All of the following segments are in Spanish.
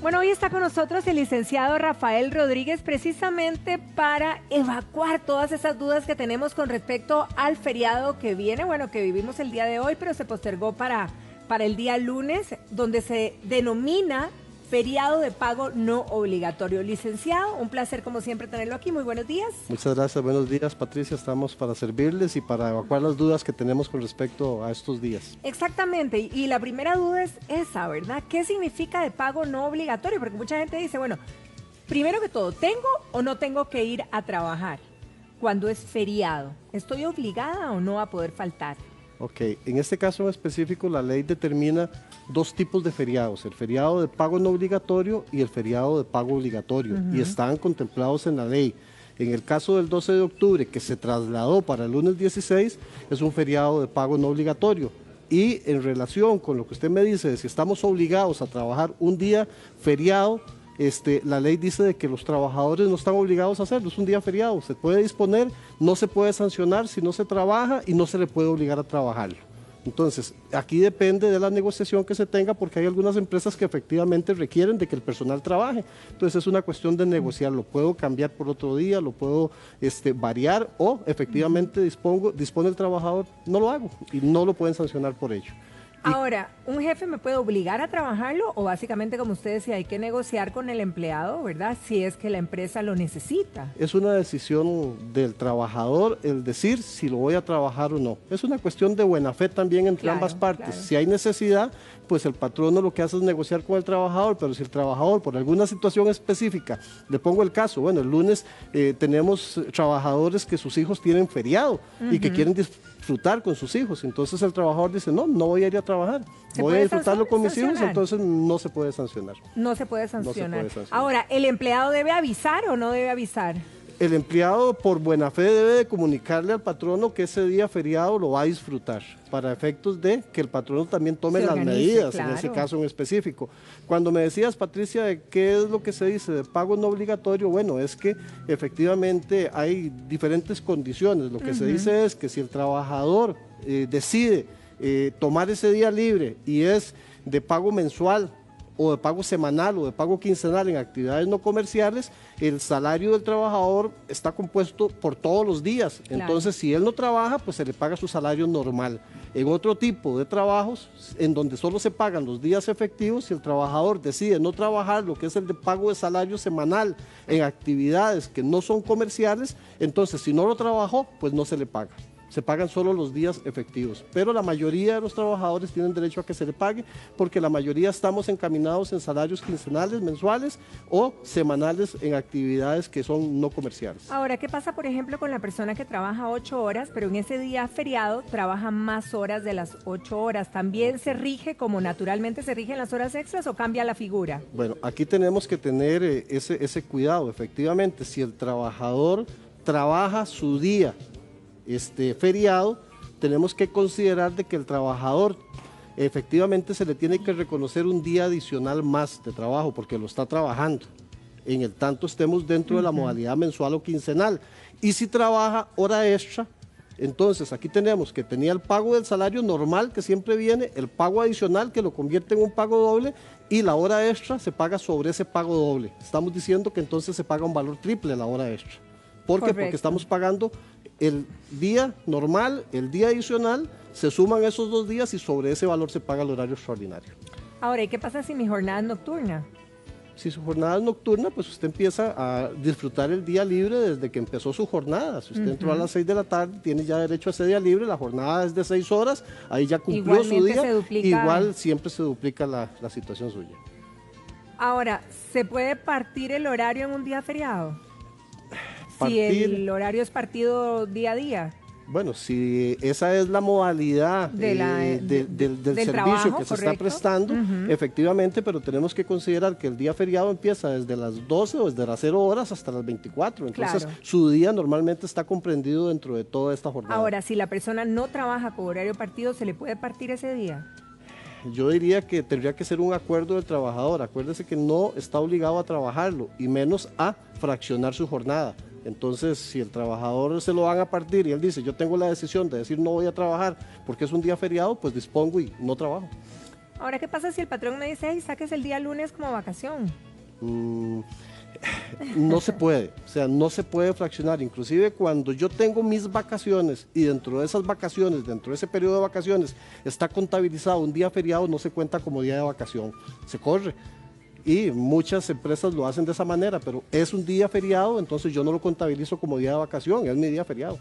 Bueno, hoy está con nosotros el licenciado Rafael Rodríguez precisamente para evacuar todas esas dudas que tenemos con respecto al feriado que viene, bueno, que vivimos el día de hoy, pero se postergó para el día lunes, donde se denomina feriado de pago no obligatorio. Licenciado, un placer como siempre tenerlo aquí. Muy buenos días. Muchas gracias, buenos días, Patricia. Estamos para servirles y para evacuar las dudas que tenemos con respecto a estos días. Exactamente, y la primera duda es esa, ¿verdad? ¿Qué significa de pago no obligatorio? Porque mucha gente dice, bueno, primero que todo, ¿tengo o no tengo que ir a trabajar cuando es feriado? ¿Estoy obligada o no a poder faltar? Ok, en este caso en específico la ley determina dos tipos de feriados, el feriado de pago no obligatorio y el feriado de pago obligatorio, y están contemplados en la ley. En el caso del 12 de octubre, que se trasladó para el lunes 16, es un feriado de pago no obligatorio. Y en relación con lo que usted me dice de si estamos obligados a trabajar un día feriado, la ley dice de que los trabajadores no están obligados a hacerlo, es un día feriado, se puede disponer, no se puede sancionar si no se trabaja y no se le puede obligar a trabajarlo. Entonces, aquí depende de la negociación que se tenga, porque hay algunas empresas que efectivamente requieren de que el personal trabaje. Entonces, es una cuestión de negociar, lo puedo cambiar por otro día, lo puedo variar, o efectivamente dispone el trabajador, no lo hago y no lo pueden sancionar por ello. Ahora, ¿un jefe me puede obligar a trabajarlo o básicamente, como usted decía, hay que negociar con el empleado, ¿verdad? Si es que la empresa lo necesita. Es una decisión del trabajador el decir si lo voy a trabajar o no. Es una cuestión de buena fe también entre ambas partes. Claro. Si hay necesidad, pues el patrono lo que hace es negociar con el trabajador, pero si el trabajador por alguna situación específica, le pongo el caso, bueno, el lunes tenemos trabajadores que sus hijos tienen feriado y que quieren disfrutar con sus hijos, entonces el trabajador dice, no voy a ir a trabajar, voy a disfrutarlo con mis hijos, entonces no se puede sancionar. No se puede sancionar. Ahora, ¿el empleado debe avisar o no debe avisar? El empleado por buena fe debe de comunicarle al patrono que ese día feriado lo va a disfrutar, para efectos de que el patrono también tome las medidas, claro, en ese caso en específico. Cuando me decías, Patricia, de qué es lo que se dice de pago no obligatorio, bueno, es que efectivamente hay diferentes condiciones. Lo que se dice es que si el trabajador decide tomar ese día libre y es de pago mensual, o de pago semanal o de pago quincenal en actividades no comerciales, el salario del trabajador está compuesto por todos los días. Claro. Entonces, si él no trabaja, pues se le paga su salario normal. En otro tipo de trabajos, en donde solo se pagan los días efectivos, si el trabajador decide no trabajar, lo que es el de pago de salario semanal en actividades que no son comerciales, entonces si no lo trabajó, pues no se le paga. Se pagan solo los días efectivos, pero la mayoría de los trabajadores tienen derecho a que se le pague, porque la mayoría estamos encaminados en salarios quincenales, mensuales o semanales en actividades que son no comerciales. Ahora, ¿qué pasa, por ejemplo, con la persona que trabaja 8 horas, pero en ese día feriado trabaja más horas de las 8 horas? ¿También se rige como naturalmente se rigen las horas extras o cambia la figura? Bueno, aquí tenemos que tener ese cuidado. Efectivamente, si el trabajador trabaja su día feriado, tenemos que considerar de que el trabajador efectivamente se le tiene que reconocer un día adicional más de trabajo porque lo está trabajando, en el tanto estemos dentro de la modalidad mensual o quincenal. Y si trabaja hora extra, entonces aquí tenemos que tenía el pago del salario normal que siempre viene, el pago adicional que lo convierte en un pago doble, y la hora extra se paga sobre ese pago doble. Estamos diciendo que entonces se paga un valor triple la hora extra. ¿Por qué? Porque estamos pagando el día normal, el día adicional, se suman esos 2 días y sobre ese valor se paga el horario extraordinario. Ahora, ¿y qué pasa si mi jornada es nocturna? Si su jornada es nocturna, pues usted empieza a disfrutar el día libre desde que empezó su jornada. Si usted entró a las 6 de la tarde, tiene ya derecho a ese día libre, la jornada es de 6 horas, ahí ya cumplió su día, igual siempre se duplica la situación suya. Ahora, ¿se puede partir el horario en un día feriado? Si el horario es partido día a día. Bueno, si esa es la modalidad del servicio trabajo, que se está prestando, efectivamente, pero tenemos que considerar que el día feriado empieza desde las 12 o desde las 0 horas hasta las 24, entonces su día normalmente está comprendido dentro de toda esta jornada. Ahora, si la persona no trabaja con horario partido, ¿se le puede partir ese día? Yo diría que tendría que ser un acuerdo del trabajador. Acuérdese que no está obligado a trabajarlo y menos a fraccionar su jornada. Entonces, si el trabajador se lo van a partir y él dice, yo tengo la decisión de decir no voy a trabajar porque es un día feriado, pues dispongo y no trabajo. Ahora, ¿qué pasa si el patrón me dice, hey, saques el día lunes como vacación? No se puede, o sea, no se puede fraccionar. Inclusive cuando yo tengo mis vacaciones y dentro de esas vacaciones, dentro de ese periodo de vacaciones, está contabilizado un día feriado, no se cuenta como día de vacación, se corre. Y muchas empresas lo hacen de esa manera, pero es un día feriado, entonces yo no lo contabilizo como día de vacación, es mi día feriado.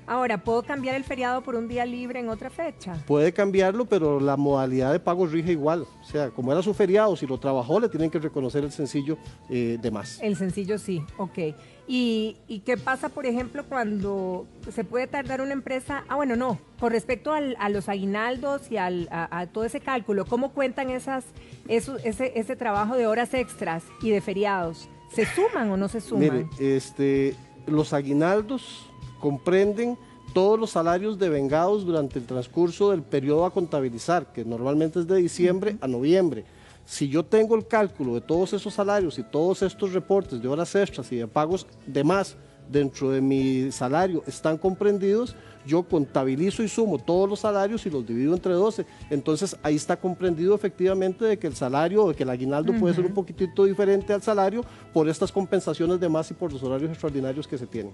Ahora, ¿puedo cambiar el feriado por un día libre en otra fecha? Puede cambiarlo, pero la modalidad de pago rige igual. O sea, como era su feriado, si lo trabajó, le tienen que reconocer el sencillo de más. El sencillo sí, ok. ¿Y qué pasa, por ejemplo, cuando se puede tardar una empresa? Ah, bueno, no. Con respecto a los aguinaldos y a todo ese cálculo, ¿cómo cuentan ese trabajo de horas extras y de feriados? ¿Se suman o no se suman? Mire, los aguinaldos comprenden todos los salarios devengados durante el transcurso del periodo a contabilizar, que normalmente es de diciembre a noviembre. Si yo tengo el cálculo de todos esos salarios y todos estos reportes de horas extras y de pagos de más dentro de mi salario están comprendidos, yo contabilizo y sumo todos los salarios y los divido entre 12. Entonces ahí está comprendido efectivamente de que el salario, de que el aguinaldo puede ser un poquitito diferente al salario por estas compensaciones de más y por los horarios extraordinarios que se tienen.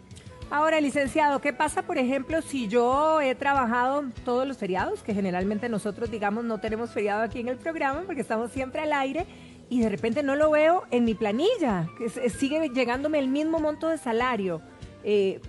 Ahora, licenciado, ¿qué pasa, por ejemplo, si yo he trabajado todos los feriados, que generalmente nosotros, digamos, no tenemos feriado aquí en el programa porque estamos siempre al aire, y de repente no lo veo en mi planilla, que sigue llegándome el mismo monto de salario?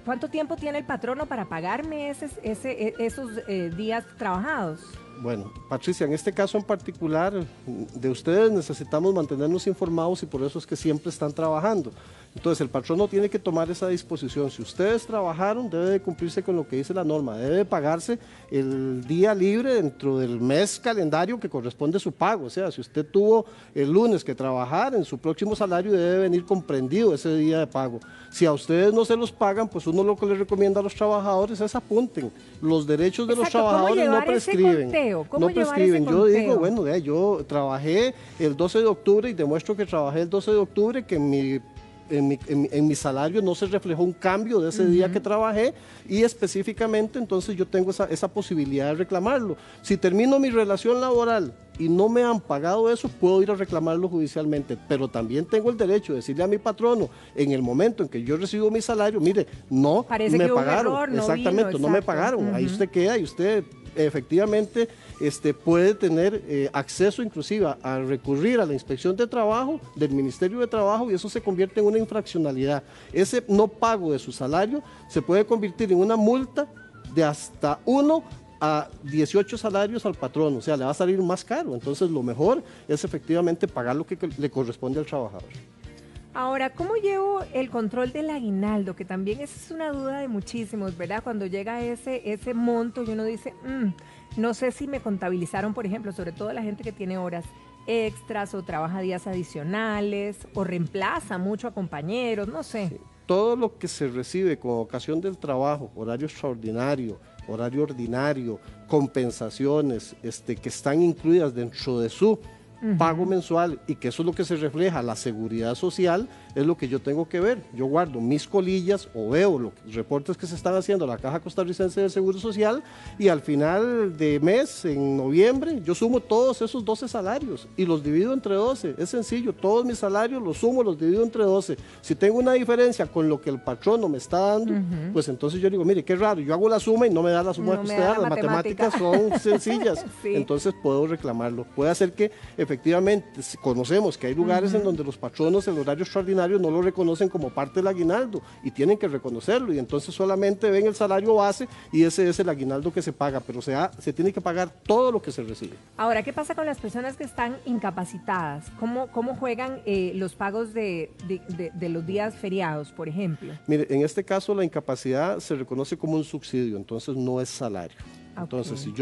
¿Cuánto tiempo tiene el patrono para pagarme esos días trabajados? Bueno, Patricia, en este caso en particular de ustedes necesitamos mantenernos informados y por eso es que siempre están trabajando. Entonces el patrono tiene que tomar esa disposición. Si ustedes trabajaron, debe de cumplirse con lo que dice la norma, debe de pagarse el día libre dentro del mes calendario que corresponde a su pago. O sea, si usted tuvo el lunes que trabajar, en su próximo salario debe venir comprendido ese día de pago. Si a ustedes no se los pagan, pues uno lo que les recomienda a los trabajadores es apunten. Los derechos de los trabajadores no prescriben. No prescriben. Yo digo, bueno, yo trabajé el 12 de octubre y demuestro que trabajé el 12 de octubre, que en mi salario no se reflejó un cambio de ese día que trabajé y específicamente entonces yo tengo esa posibilidad de reclamarlo. Si termino mi relación laboral y no me han pagado eso, puedo ir a reclamarlo judicialmente, pero también tengo el derecho de decirle a mi patrono en el momento en que yo recibo mi salario, mire, no me pagaron, error, exactamente, no me pagaron, ahí usted queda y usted efectivamente puede tener acceso inclusive a recurrir a la inspección de trabajo del Ministerio de Trabajo y eso se convierte en una infraccionalidad. Ese no pago de su salario se puede convertir en una multa de hasta 1 a 18 salarios al patrón, o sea, le va a salir más caro. Entonces lo mejor es efectivamente pagar lo que le corresponde al trabajador. Ahora, ¿cómo llevo el control del aguinaldo? Que también esa es una duda de muchísimos, ¿verdad? Cuando llega ese monto y uno dice, no sé si me contabilizaron, por ejemplo, sobre todo la gente que tiene horas extras o trabaja días adicionales o reemplaza mucho a compañeros, no sé. Sí. Todo lo que se recibe con ocasión del trabajo, horario extraordinario, horario ordinario, compensaciones que están incluidas dentro de su pago mensual y que eso es lo que se refleja, la seguridad social, es lo que yo tengo que ver. Yo guardo mis colillas o veo los reportes que se están haciendo a la Caja Costarricense de Seguro Social y al final de mes, en noviembre, yo sumo todos esos 12 salarios y los divido entre 12. Es sencillo, todos mis salarios los sumo, los divido entre 12. Si tengo una diferencia con lo que el patrono me está dando, pues entonces yo digo, mire, qué raro, yo hago la suma y no me da la suma que usted da, las matemáticas son sencillas. Sí. Entonces puedo reclamarlo. Puede hacer que efectivamente conocemos que hay lugares en donde los patronos el horario extraordinario no lo reconocen como parte del aguinaldo y tienen que reconocerlo y entonces solamente ven el salario base y ese es el aguinaldo que se paga, pero se tiene que pagar todo lo que se recibe. Ahora, ¿qué pasa con las personas que están incapacitadas? ¿Cómo juegan los pagos de los días feriados, por ejemplo? Mire, en este caso la incapacidad se reconoce como un subsidio, entonces no es salario. Entonces, si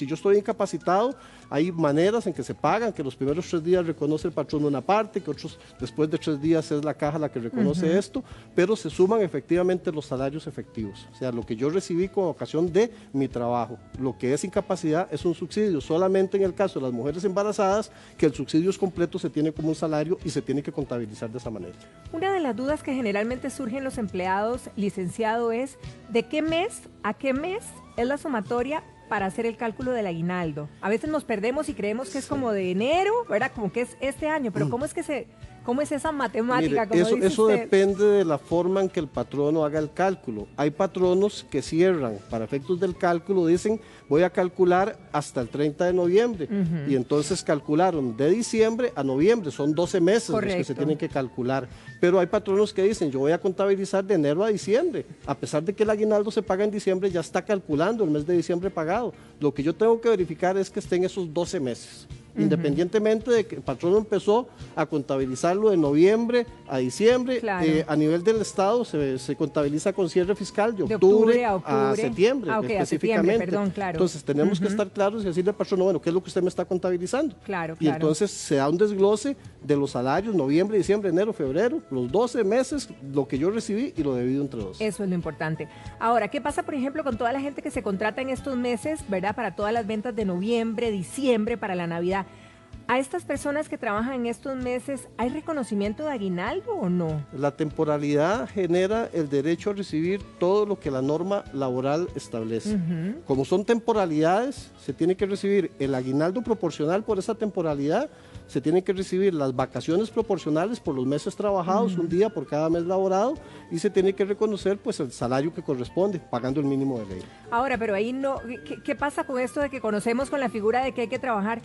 yo estoy incapacitado, hay maneras en que se pagan, que los primeros 3 días reconoce el patrón una parte, que otros después de 3 días es la caja la que reconoce esto, pero se suman efectivamente los salarios efectivos. O sea, lo que yo recibí con ocasión de mi trabajo. Lo que es incapacidad es un subsidio, solamente en el caso de las mujeres embarazadas, que el subsidio es completo, se tiene como un salario y se tiene que contabilizar de esa manera. Una de las dudas que generalmente surgen los empleados, licenciado, es ¿de qué mes a qué mes es la sumatoria para hacer el cálculo del aguinaldo? A veces nos perdemos y creemos que es como de enero, ¿verdad? Como que es este año, pero ¿cómo es esa matemática? Mire, eso depende de la forma en que el patrono haga el cálculo. Hay patronos que cierran, para efectos del cálculo, dicen, voy a calcular hasta el 30 de noviembre. Y entonces calcularon de diciembre a noviembre, son 12 meses los que se tienen que calcular. Pero hay patronos que dicen, yo voy a contabilizar de enero a diciembre. A pesar de que el aguinaldo se paga en diciembre, ya está calculando el mes de diciembre pagado. Lo que yo tengo que verificar es que estén esos 12 meses. Independientemente de que el patrono empezó a contabilizarlo de noviembre a diciembre, a nivel del Estado se contabiliza con cierre fiscal de octubre a septiembre, específicamente. Entonces tenemos que estar claros y decirle al patrono, bueno, ¿qué es lo que usted me está contabilizando? Y entonces se da un desglose de los salarios, noviembre, diciembre, enero, febrero, los 12 meses, lo que yo recibí y lo divido entre 12. Eso es lo importante. Ahora, ¿qué pasa, por ejemplo, con toda la gente que se contrata en estos meses, ¿verdad? Para todas las ventas de noviembre, diciembre, para la Navidad. ¿A estas personas que trabajan en estos meses hay reconocimiento de aguinaldo o no? La temporalidad genera el derecho a recibir todo lo que la norma laboral establece. Como son temporalidades, se tiene que recibir el aguinaldo proporcional por esa temporalidad, se tienen que recibir las vacaciones proporcionales por los meses trabajados, un día por cada mes laborado, y se tiene que reconocer pues el salario que corresponde, pagando el mínimo de ley. Ahora, pero ahí no, ¿qué pasa con esto de que conocemos con la figura de que hay que trabajar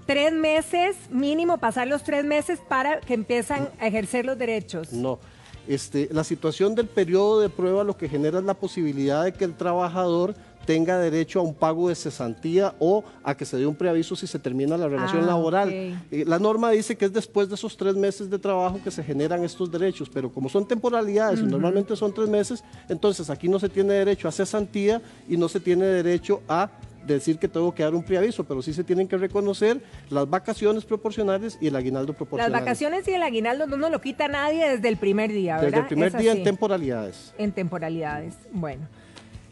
3 meses mínimo, pasar los 3 meses para que empiezan a ejercer los derechos? No, la situación del periodo de prueba lo que genera es la posibilidad de que el trabajador tenga derecho a un pago de cesantía o a que se dé un preaviso si se termina la relación laboral. La norma dice que es después de esos 3 meses de trabajo que se generan estos derechos, pero como son temporalidades y normalmente son 3 meses, entonces aquí no se tiene derecho a cesantía y no se tiene derecho a decir que tengo que dar un preaviso, pero sí se tienen que reconocer las vacaciones proporcionales y el aguinaldo proporcional. Las vacaciones y el aguinaldo no nos lo quita nadie desde el primer día, ¿verdad? Desde el primer día en temporalidades. En temporalidades, bueno.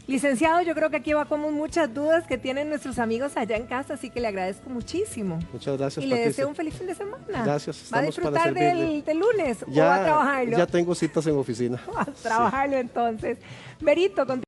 Licenciado, yo creo que aquí evacuamos muchas dudas que tienen nuestros amigos allá en casa, así que le agradezco muchísimo. Muchas gracias, y Patricia. le deseo un feliz fin de semana. Gracias. ¿Va a disfrutar del lunes o va a trabajarlo? Ya tengo citas en oficina. Va a trabajarlo entonces. Berito,